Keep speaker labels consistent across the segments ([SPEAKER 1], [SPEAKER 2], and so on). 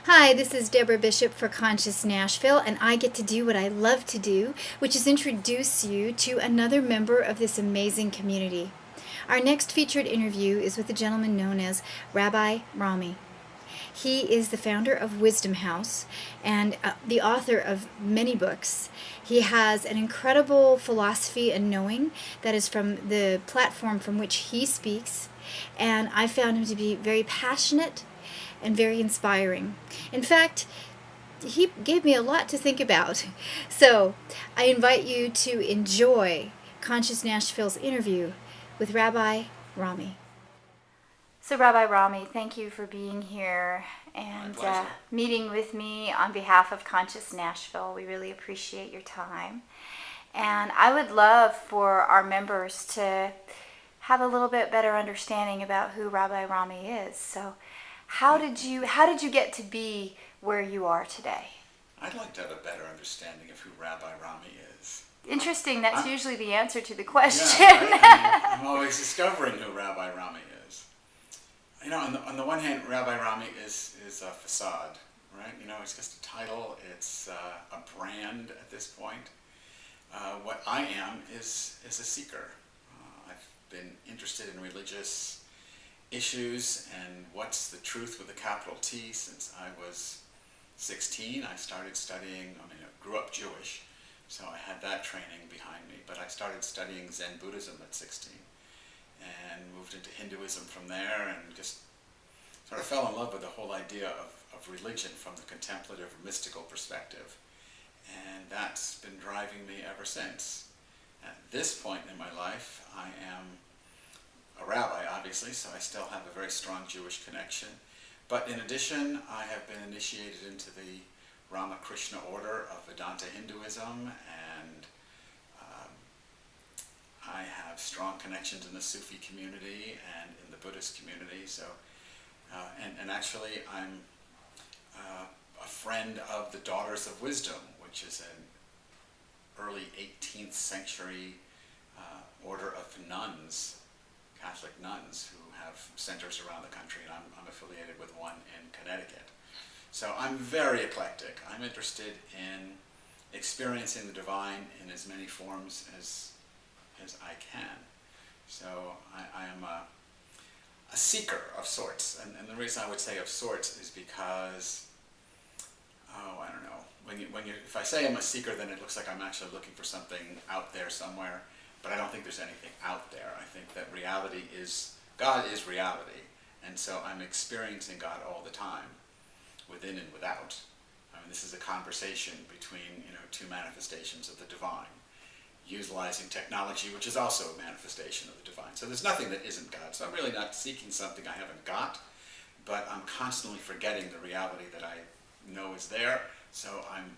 [SPEAKER 1] Hi, this is Deborah Bishop for Conscious Nashville, and I get to do what I love to do, which is introduce you to another member of this amazing community. Our next featured interview is with a gentleman known as Rabbi Rami. He is the founder of Wisdom House and the author of many books. He has an incredible philosophy and knowing that is from the platform from which he speaks, and I found him to be very passionate and very inspiring. In fact, he gave me a lot to think about. So I invite you to enjoy Conscious Nashville's interview with Rabbi Rami. So, Rabbi Rami, thank you for being here and meeting with me on behalf of Conscious Nashville. We really appreciate your time. And I would love for our members to have a little bit better understanding about who Rabbi Rami is. So, how did you get to be where you are today?
[SPEAKER 2] I'd like to have a better understanding of who Rabbi Rami is.
[SPEAKER 1] Interesting. That's usually the answer to the question.
[SPEAKER 2] Yeah, right? I'm always discovering who Rabbi Rami is. You know, on the one hand, Rabbi Rami is a facade, right? You know, it's just a title. It's a brand at this point. What I am is a seeker. I've been interested in religious issues and what's the truth with a capital T since I was 16. I started studying, I grew up Jewish, so I had that training behind me, but I started studying Zen Buddhism at 16 and moved into Hinduism from there and just sort of fell in love with the whole idea of religion from the contemplative or mystical perspective. And that's been driving me ever since. At this point in my life, I am a rabbi, obviously, so I still have a very strong Jewish connection. But in addition, I have been initiated into the Ramakrishna order of Vedanta Hinduism, and I have strong connections in the Sufi community and in the Buddhist community. So, and actually, I'm a friend of the Daughters of Wisdom, which is an early 18th century order of nuns, Catholic nuns, who have centers around the country, and I'm affiliated with one in Connecticut. So I'm very eclectic. I'm interested in experiencing the divine in as many forms as I can. So I am a seeker of sorts, and the reason I would say of sorts is because, I don't know, if I say I'm a seeker, then it looks like I'm actually looking for something out there somewhere. But I don't think there's anything out there. I think that God is reality. And so I'm experiencing God all the time, within and without. I mean, this is a conversation between, two manifestations of the divine, utilizing technology, which is also a manifestation of the divine. So there's nothing that isn't God. So I'm really not seeking something I haven't got, but I'm constantly forgetting the reality that I know is there. So I'm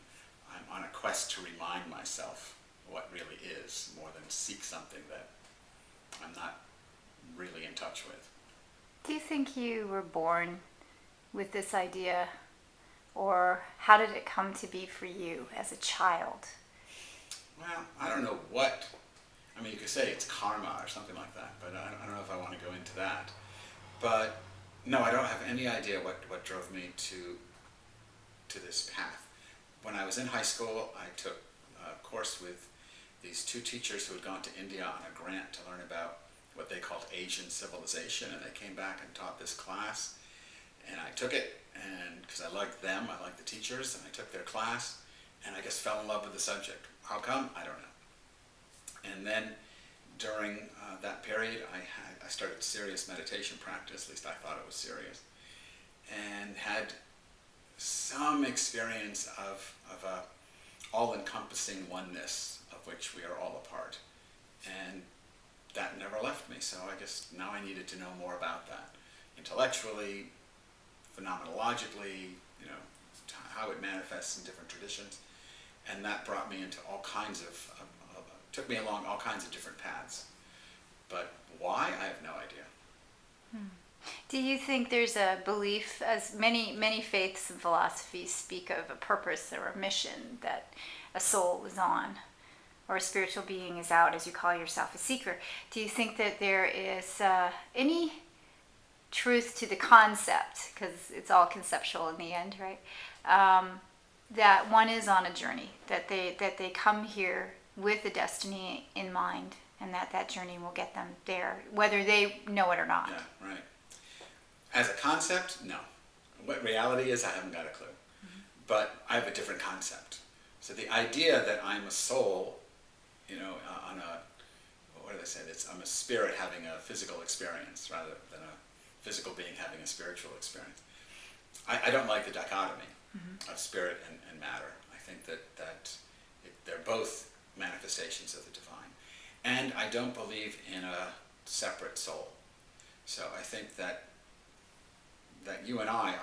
[SPEAKER 2] on a quest to remind myself what really is, more than seek something that I'm not really in touch with.
[SPEAKER 1] Do you think you were born with this idea, or how did it come to be for you as a child?
[SPEAKER 2] Well, I don't know what, you could say it's karma or something like that, but I don't know if I want to go into that. But no, I don't have any idea what drove me to this path. When I was in high school, I took a course with these two teachers who had gone to India on a grant to learn about what they called Asian civilization, and they came back and taught this class, and I took it, and because I liked them, I liked the teachers, and I took their class, and I just fell in love with the subject. How come? I don't know. And then during that period, I started serious meditation practice, at least I thought it was serious, and had some experience of a all-encompassing oneness of which we are all a part. And that never left me, so I guess now I needed to know more about that. Intellectually, phenomenologically, how it manifests in different traditions. And that brought me into all kinds took me along all kinds of different paths. But why? I have no idea.
[SPEAKER 1] Do you think there's a belief, as many faiths and philosophies speak of a purpose or a mission that a soul is on, or a spiritual being is out, as you call yourself a seeker? Do you think that there is any truth to the concept, because it's all conceptual in the end, right? That one is on a journey, that they come here with a destiny in mind, and that journey will get them there, whether they know it or not.
[SPEAKER 2] Yeah, right. As a concept, no. What reality is, I haven't got a clue. But I have a different concept. So the idea that I'm a soul, on a, what do they say? I'm a spirit having a physical experience rather than a physical being having a spiritual experience. I don't like the dichotomy of spirit and matter. I think that they're both manifestations of the divine. And I don't believe in a separate soul. So I think that you and I,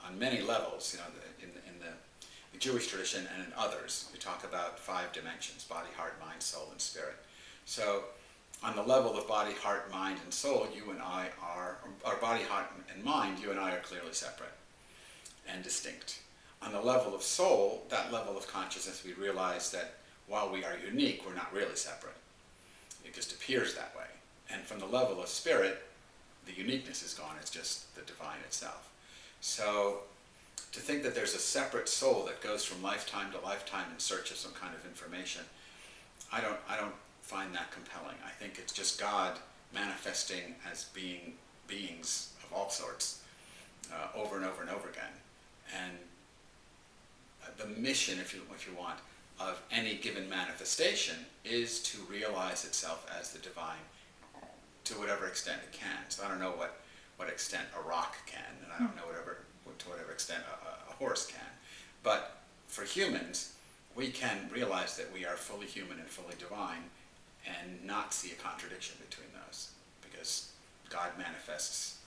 [SPEAKER 2] on many levels, in the Jewish tradition and in others, we talk about 5 dimensions: body, heart, mind, soul, and spirit. So on the level of body, heart, mind, and soul, you and I are, or body, heart, and mind, you and I are clearly separate and distinct. On the level of soul, that level of consciousness, we realize that while we are unique, we're not really separate. It just appears that way. And from the level of spirit, the uniqueness is gone, it's just the divine itself. So to think that there's a separate soul that goes from lifetime to lifetime in search of some kind of information, I don't find that compelling. I think it's just God manifesting as beings of all sorts over and over and over again. And the mission, if you want, of any given manifestation is to realize itself as the divine to whatever extent it can. So I don't know what extent a rock can, and I don't know to whatever extent a horse can. But for humans, we can realize that we are fully human and fully divine and not see a contradiction between those, because God manifests,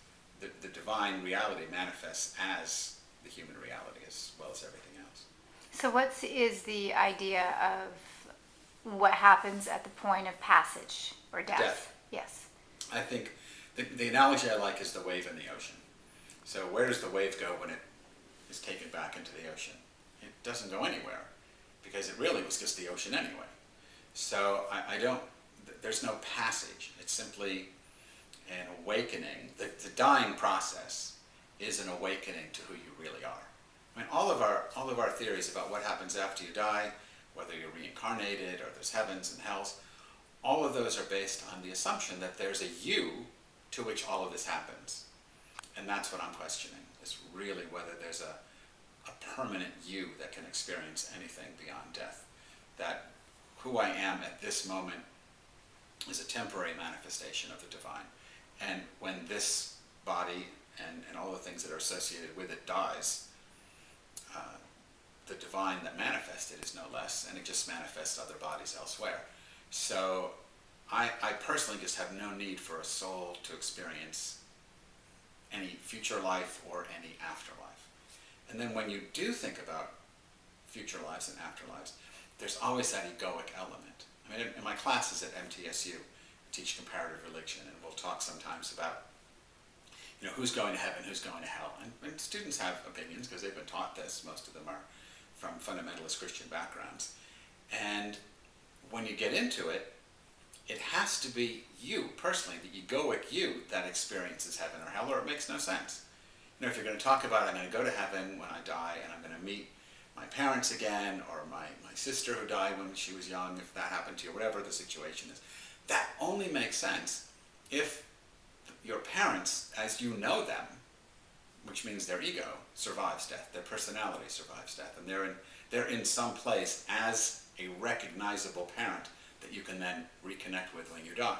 [SPEAKER 2] the divine reality manifests as the human reality as well as everything else.
[SPEAKER 1] So what is the idea of what happens at the point of passage or death?
[SPEAKER 2] Death.
[SPEAKER 1] Yes.
[SPEAKER 2] I think the analogy I like is the wave in the ocean. So where does the wave go when it is taken back into the ocean? It doesn't go anywhere, because it really was just the ocean anyway. So there's no passage. It's simply an awakening. The dying process is an awakening to who you really are. I mean, all of our theories about what happens after you die, whether you're reincarnated or there's heavens and hells, all of those are based on the assumption that there's a you to which all of this happens. And that's what I'm questioning, is really whether there's a permanent you that can experience anything beyond death. That who I am at this moment is a temporary manifestation of the divine. And when this body and all the things that are associated with it dies, the divine that manifested is no less, and it just manifests other bodies elsewhere. So I personally just have no need for a soul to experience any future life or any afterlife. And then when you do think about future lives and afterlives, there's always that egoic element. I mean, in my classes at MTSU, I teach comparative religion, and we'll talk sometimes about who's going to heaven, who's going to hell. And students have opinions because they've been taught this. Most of them are from fundamentalist Christian backgrounds. And when you get into it, it has to be you, personally, the egoic you, that experiences heaven or hell, or it makes no sense. If you're going to talk about I'm going to go to heaven when I die, and I'm going to meet my parents again, or my sister who died when she was young, if that happened to you, whatever the situation is, that only makes sense if your parents, as you know them, which means their ego, survives death, their personality survives death, and they're in some place as a recognizable parent that you can then reconnect with when you die.